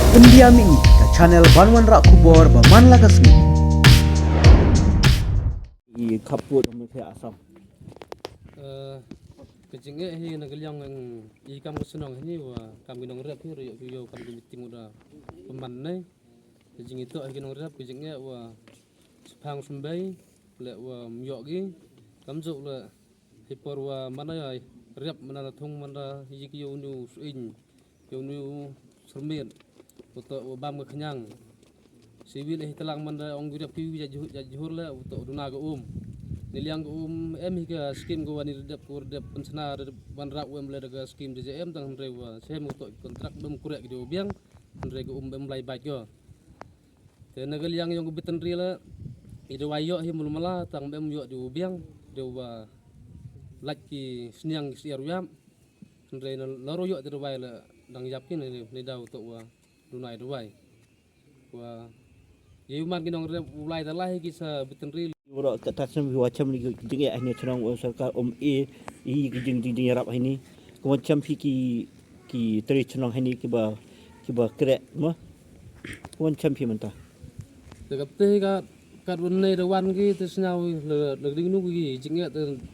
Pendiami ke channel Banwan Rak Kubor Berman Lagasmi. I kaput mereka asam. Kecingnya ini nagelang yang ikam kesenang ini wah kami nong rap ini yo kami meeting udah pemanai kecing itu akhirnya nong rap kecingnya wah sepang sembai le wah myogi kamjuk le hipor wah mana ya rap mana thong mana hiji yo nu suin yo nu sermit untuk bam kenyang civil telang mana ong rap piwi jajur le untuk duna ke niliang em hika skim go wani redap pensena ban rak wem le daga skim DJM tang rewa sem untuk kontrak dum kurek di biang andre go em lai baik yo te nagal yang bitan rila ido wayo hi mulmala tang bem yo di biang dewa laki sniang siar yam andre loro yo de wai la dang yapkin ni dau to wa dunai do wai wa yuman kinong rep ulai dalai kisa bitan rila Orang ketasnya macam ni jadi ini senang usahakan A I jadi rap ini macam ki teri senang ini kiba kerek mah macam mentah. Dekat teh kat benda dewan ki tersnau le ding nu ki jingnya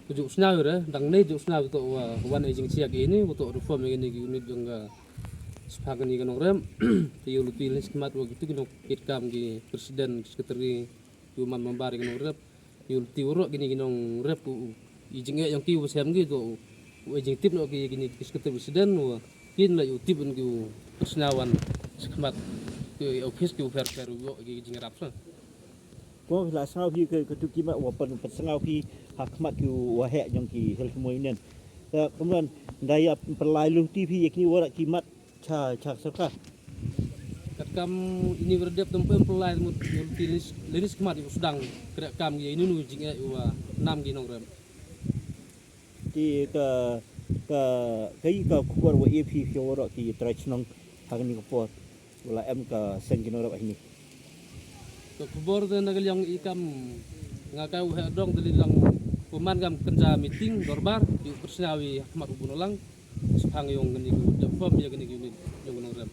tujuk snau re dang ne juk snau to wan jing siak ini untuk reform ini ki unit jong ga sepakan ni kanong rem ti ulu pilih skmat wa gitu kinong kitkam ki presiden sekretari Yuman membari kanong rep yul tiurok gini ginong rep ku ijingnya yang ki wasem gitu ijing tip no ki gini sekretari presiden wa kin la yu tip ku persnawan skmat ke office ku fer yo ki ijing rap sa Kau lah sengaw ki ke tu kimat wapan sengaw ki hakmat ki wahek yang ki hel semua ini. Kemudian daya perlalu TV yakni warak kimat cha serka. Kam ini berdep tempat pelai mut liris kemat itu sedang kerak kam ini nu jing wa 6 ginong rem Ti ke kuar wa EP ki warak ki tradisional hagni kapor wala em ka sengkino rap ini. ke kubor de nagal yang ikam ngakau dong delilang peman kam kenja meeting dorbar di persnawi ahmad ubunolang sepang yang geni ku defom ya geni unit yang gunung rem